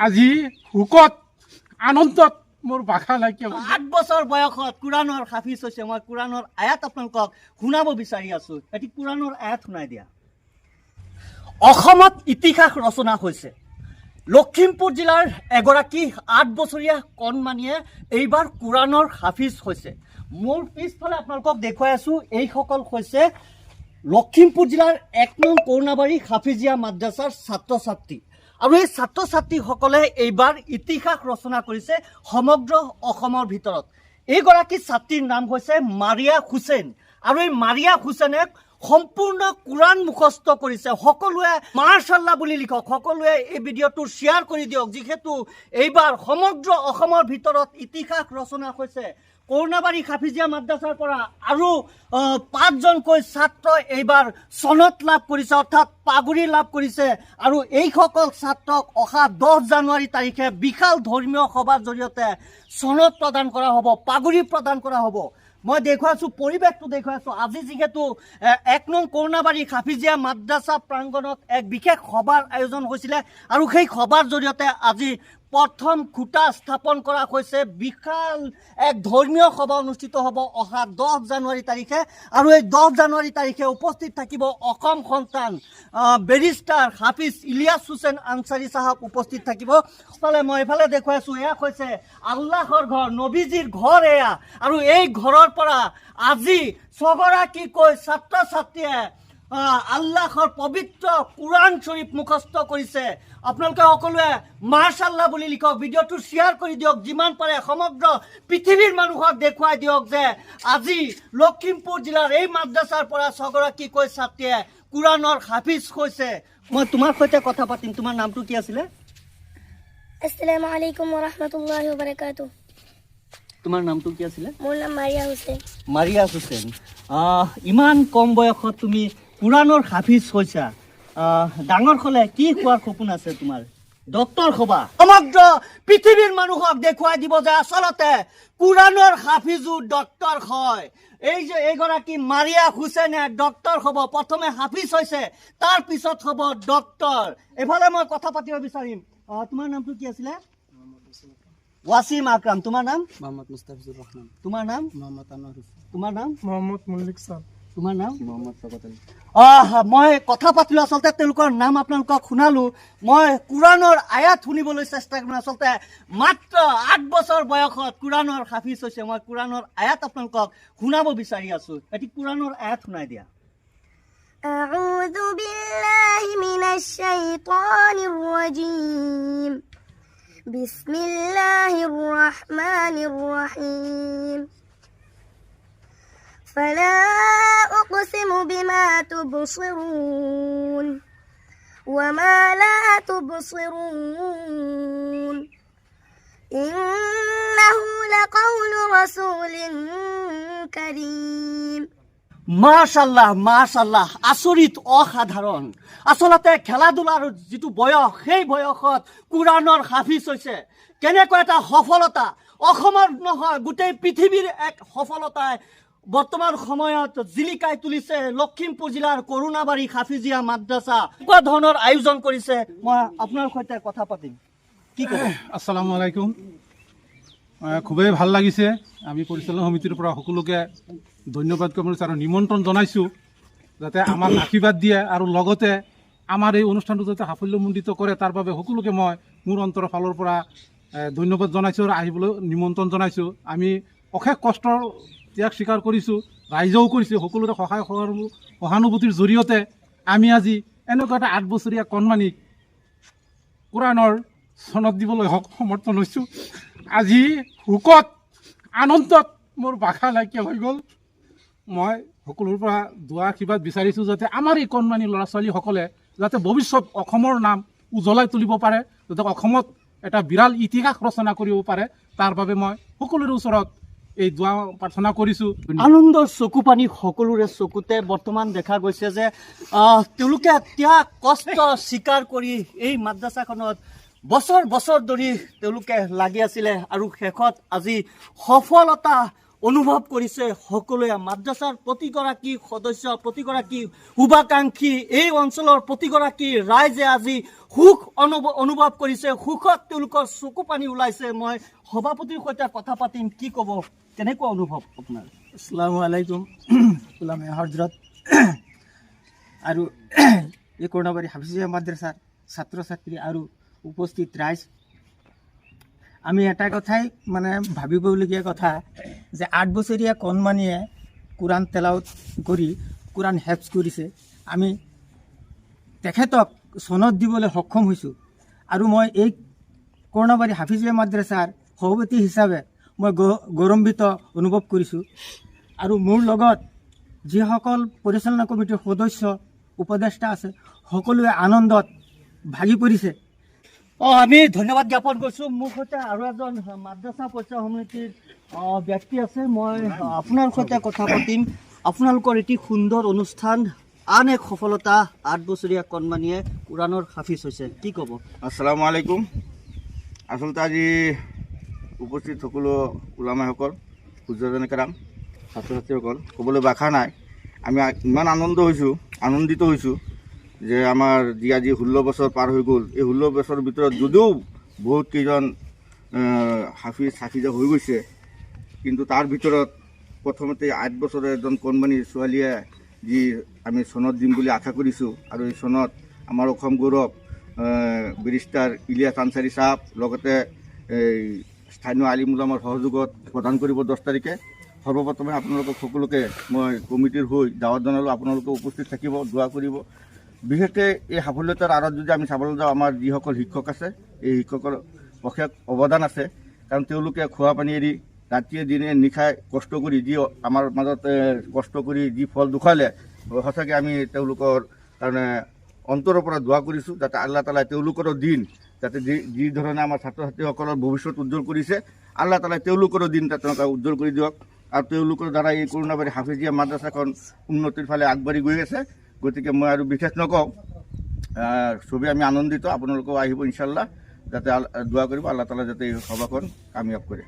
আজি হুকত আনন্দত মোৰ ভাষা নাইকিয়া 8 বছৰ বয়সত কোৰাণৰ হাফিজ হৈছে মই কোৰাণৰ আয়াত আপোনালোকক শুনাব বিচাৰি আছো এটি কোৰাণৰ আয়াত শুনাই দিয়া অসমত ইতিহাস ৰচনা হৈছে লখিমপুৰ জিলাৰ এগৰাকী 8 বছৰীয়া কণমানিয়ে এইবাৰ কোৰাণৰ হাফিজ হৈছে মোৰ পিছফালে আপোনালোকক দেখুৱাই আছো এইসকল হৈছে লখিমপুৰ জিলাৰ 1 নং কৰুণাবাৰী হাফিজিয়া মাদ্ৰাছাৰ ছাত্ৰ ছাত্ৰী আৰু এই ছাত্ৰ ছাত্ৰীসকলে এইবাৰ ইতিহাস ৰচনা কৰিছে সমগ্ৰ অসমৰ ভিতৰত এইগৰাকী ছাত্ৰীৰ নাম হৈছে মাৰিয়া হুছেইন আৰু এই মাৰিয়া হুছেইনে সম্পূৰ্ণ কোৰাণ মুখস্থ কৰিছে সকলোৱে মাশাআল্লাহ বুলি লিখক সকলোৱে এই ভিডিঅ'টো শ্বেয়াৰ কৰি দিয়ক যিহেতু এইবাৰ সমগ্ৰ অসমৰ ভিতৰত ইতিহাস ৰচনা হৈছে কৰুণাবাৰী হাফিজিয়া মাদ্ৰাছাৰ পৰা আৰু 5জনকৈ ছাত্ৰ এইবাৰ সনদ লাভ কৰিছে অৰ্থাৎ পাগুৰি লাভ কৰিছে আৰু এইসকল ছাত্ৰক অহা 10 জানুৱাৰী তাৰিখে বিশাল ধৰ্মীয় সভাৰ জৰিয়তে সনদ প্ৰদান কৰা হ'ব পাগুৰি প্ৰদান কৰা হ'ব মই দেখুৱাইছো পৰিৱেশটো দেখুৱাইছো আজি যিহেতু 1 নং কৰুণাবাৰী হাফিজিয়া মাদ্ৰাছা প্ৰাংগণত এক বিশেষ সভাৰ আয়োজন হৈছিলে আৰু সেই সভাৰ জৰিয়তে আজি প্ৰথম খুঁটা স্থাপন কৰা হৈছে বিশাল এক ধৰ্মীয় সভা অনুষ্ঠিত হ'ব অহা 10 জানুৱাৰী তাৰিখে আৰু এই 10 জানুৱাৰী তাৰিখে উপস্থিত থাকিব অসম সন্তান বেৰিষ্টাৰ হাফিজ ইলিয়াছ হুছেইন আনসাৰী সাহেব উপস্থিত থাকিব ফলে মই এফালে দেখুৱাইছো এয়া হৈছে আল্লাহৰ ঘৰ নবীজিৰ ঘৰ এয়া আৰু এই ঘৰৰ পৰা আজি ছগৰাকীকৈ ছাত্ৰ ছাত্ৰীয়ে আল্লাহৰ পবিত্ৰ কোৰাণ শৰীফ মুখস্থ কৰিছে আপোনালোকে সকলোৱে মাশাআল্লাহ বুলি লিখক ভিডিঅ'টো শ্বেয়াৰ কৰি দিয়ক যিমান পাৰে সমগ্ৰ পৃথিৱীৰ মানুহক দেখুৱাই দিয়ক যে আজি লখিমপুৰ জিলাৰ এই মাদ্ৰাছাৰ পৰা ছগৰাকীকৈ ছাত্ৰীয়ে কোৰাণৰ হাফিজ হৈছে মই তোমাৰ সৈতে কথা পাতিম তোমাৰ নামটো কি আছিল আসসালামু আলাইকুম ওয়া ৰাহমাতুল্লাহি ওয়া বাৰাকাতুহু তোমাৰ নামটো কি আছিল মোৰ নাম মাৰিয়া হুছেইন মাৰিয়া হুছেইন ইমান কম বয়সত তুমি কোৰাণৰ হাফিজ হৈছা ডাঙৰ হলে কি হোৱাৰ সপোন আছে তোমাৰ ডক্টৰ হবা সমগ্ৰ পৃথিৱীৰ মানুহক দেখুৱাই দিব যে আসলতে কোৰাণৰ হাফিজো ডক্টৰ হয় এই যে এইগৰাকী মাৰিয়া হুছেইনে ডক্টৰ হ'ব প্ৰথমে হাফিজ হৈছে তাৰ পিছত হ'ব ডক্টৰ এফালে মই কথা পাতিব বিচাৰিম তোমাৰ নামটো কি আছিল ওয়াসিম আকরাম তোমার নাম মোহাম্মদ মুস্তাফিজুর রহমান তোমার নাম মোহাম্মদ আনোয়ার হোসেন তোমার নাম মোহাম্মদ মল্লিক স্যার তোমাৰ নাম মোহাম্মদ শওকত আলী মই কথা পাতিলো আচলতে তেওঁলোকৰ নাম আপোনালোকক শুনালো মই কোৰাণৰ আয়াত শুনিবলৈ চেষ্টা কৰিম আচলতে মাত্ৰ 8 বছৰ বয়সত কোৰাণৰ হাফিজ হৈছে মই কোৰাণৰ আয়াত আপোনালোকক শুনাব বিচাৰি আছো এটি কোৰাণৰ আয়াত শুনাই দিয়া أعوذ بالله من الشيطان الرجيم بسم الله الرحمن الرحيم فلا أقسم بما تبصرون وما لا تبصرون إنه لقول رسول كريم মাশাআল্লাহ মাশাআল্লাহ আচৰিত অসাধাৰণ আসলতে খেলা-ধূলাৰ যিটো বয়স সেই বয়সত কোৰাণৰ হাফিজ হৈছে কেনেকৈ এটা সফলতা অসমৰ নহয় গোটেই পৃথিৱীৰ এক সফলতাই বৰ্তমান সময়ত জিলিকাই তুলিছে লখিমপুৰ জিলাৰ কৰুণাবাৰী হাফিজিয়া মাদ্ৰাছা কোৱা ধৰণৰ আয়োজন কৰিছে মই আপোনাৰ সৈতে কথা পাতিম কি ক'ব আসসালামু আলাইকুম খুবেই ভাল লাগিছে আমি পৰিচালনা সমিতিৰ পৰা সকলোকে ধন্যবাদ কৰিছোঁ আৰু নিমন্ত্ৰণ জনাইছোঁ যাতে আমাক আশীৰ্বাদ দিয়ে আৰু লগতে আমাৰ এই অনুষ্ঠানটো যাতে সাফল্যমণ্ডিত কৰে তাৰ বাবে সকলোকে মই মোৰ অন্তৰৰ ফালৰ পৰা ধন্যবাদ জনাইছোঁ আৰু আহিবলৈ নিমন্ত্ৰণ জনাইছোঁ আমি অশেষ কষ্টৰ ত্যাগ স্বীকাৰ কৰিছোঁ ৰাইজেও কৰিছে সকলোৰে সহায় সহানুভূতিৰ জৰিয়তে আমি আজি এনেকুৱা এটা 8 বছৰীয়া কণমানিক কোৰাণৰ সনদ দিবলৈ সমৰ্থন হৈছোঁ আজি হুকত আনন্দত মোৰ ভাষা নাইকিয়া হৈ গ'ল মই সকলোৰ পৰা দোৱা আশীৰ্বাদ বিচাৰিছোঁ যাতে আমাৰ এই কণমানি ল'ৰা ছোৱালীসকলে যাতে ভৱিষ্যত অসমৰ নাম উজ্বলাই তুলিব পাৰে যাতে অসমত এটা বিৰাল ইতিহাস ৰচনা কৰিব পাৰে তাৰ বাবে মই সকলোৰে ওচৰত এই দোৱা প্ৰাৰ্থনা কৰিছোঁ আনন্দৰ চকু পানী সকলোৰে চকুতে বৰ্তমান দেখা গৈছে যে তেওঁলোকে ত্যাগ কষ্ট স্বীকাৰ কৰি এই মাদ্ৰাছাখনত বছৰ বছৰ ধৰি তেওঁলোকে লাগি আছিলে আৰু শেষত আজি সফলতা অনুভৱ কৰিছে সকলোৱে। মাদ্ৰাছাৰ প্ৰতিগৰাকী সদস্য, প্ৰতিগৰাকী শুভাকাংক্ষী, এই অঞ্চলৰ প্ৰতিগৰাকী ৰাইজে আজি সুখ অনুভৱ কৰিছে। সুখত তেওঁলোকৰ চকু পানী ওলাইছে। মই সভাপতিৰ সৈতে কথা পাতিম। কি ক'ব, কেনেকুৱা অনুভৱ আপোনাৰ? আসসালামু আলাইকুম উলামা হজৰত আৰু এই কৰ্ণাবাৰী হাফিজিয়া মাদ্ৰাছাৰ ছাত্ৰ ছাত্ৰী আৰু উপস্থিত ৰাইজ, আমি এটা কথাই মানে ভাবিবলগীয়া কথা যে 8 বছৰীয়া কণমানিয়ে কোৰাণ তেলাওত কৰি কোৰাণ হেফজ কৰিছে। আমি তেখেতক চনদ দিবলৈ সক্ষম হৈছোঁ আৰু মই এই কৰ্ণাবাৰী হাফিজিয়া মাদ্ৰাছাৰ সভাপতি হিচাপে মই গৌৰৱান্বিত অনুভৱ কৰিছোঁ। আৰু মোৰ লগত যিসকল পৰিচালনা কমিটিৰ সদস্য উপদেষ্টা আছে সকলোৱে আনন্দত ভাগি পৰিছে। আমি ধন্যবাদ জ্ঞাপন কৰিছোঁ। মোৰ সৈতে আৰু এজন মাদ্ৰাছা পৰিচালনা সমিতিৰ ব্যক্তি আছে। মই আপোনাৰ সৈতে কথা পাতিম। আপোনালোকৰ এটি সুন্দৰ অনুষ্ঠান, আন এক সফলতা, 8 বছৰীয়া কণমানিয়ে কোৰাণৰ হাফিজ হৈছে। কি ক'ব? আসসালামু আলাইকুম। আচলতে আজি উপস্থিত সকলো ওলামাসকল, সূৰ্যজনে কাৰাম, ছাত্ৰ ছাত্ৰীসকল, ক'বলৈ ভাষা নাই। আমি ইমান আনন্দিত হৈছোঁ যে আমাৰ যি আজি 16 বছৰ পাৰ হৈ গ'ল। এই 16 বছৰৰ ভিতৰত যদিও বহুত কেইজন হাফিজা হৈ গৈছে, কিন্তু তাৰ ভিতৰত প্ৰথমতে 8 বছৰৰ এজন কণমানি ছোৱালীয়ে যি আমি চনদ দিম বুলি আশা কৰিছোঁ, আৰু এই চনদ আমাৰ অসম গৌৰৱ বেৰিষ্টাৰ ইলিয়াছ আনচাৰী চাহাব, লগতে এই স্থানীয় আলিম উলামাৰ সহযোগত প্ৰদান কৰিব 10 তাৰিখে। সৰ্বপ্ৰথমে আপোনালোকক সকলোকে মই কমিটিৰ হৈ দাৱত জনালোঁ। আপোনালোকে উপস্থিত থাকিব, দোৱা কৰিব। বিশেষকৈ এই সাফল্যতাৰ আঁৰত যদি আমি চাবলৈ যাওঁ, আমাৰ যিসকল শিক্ষক আছে, এই শিক্ষকৰ অশেষ অৱদান আছে। কাৰণ তেওঁলোকে খোৱা পানী এৰি ৰাতিয়ে দিনে নিশাই কষ্ট কৰি যি আমাৰ মাজত কষ্ট কৰি যি ফল দেখুৱালে, সঁচাকৈ আমি তেওঁলোকৰ কাৰণে অন্তৰৰ পৰা দোৱা কৰিছোঁ যাতে আল্লাহ তালাই তেওঁলোকৰো দিন, যাতে যি ধৰণে আমাৰ ছাত্ৰ ছাত্ৰীসকলৰ ভৱিষ্যত উজ্জ্বল কৰিছে, আল্লাহ তালাই তেওঁলোকৰো দিন তেনেকুৱা উজ্জ্বল কৰি দিয়ক। আৰু তেওঁলোকৰ দ্বাৰা এই কৰুণাবাৰী হাফিজিয়া মাদ্ৰাছাখন উন্নতিৰ ফালে আগবাঢ়ি গৈ আছে। গতিকে মই আৰু বিশেষ নকওঁ, চবেই আমি আনন্দিত। আপোনালোকেও আহিব ইনশাল্লাহ, যাতে দোৱা কৰিব আল্লাহ তালা যাতে এই সভাখন কামিয়াব কৰে।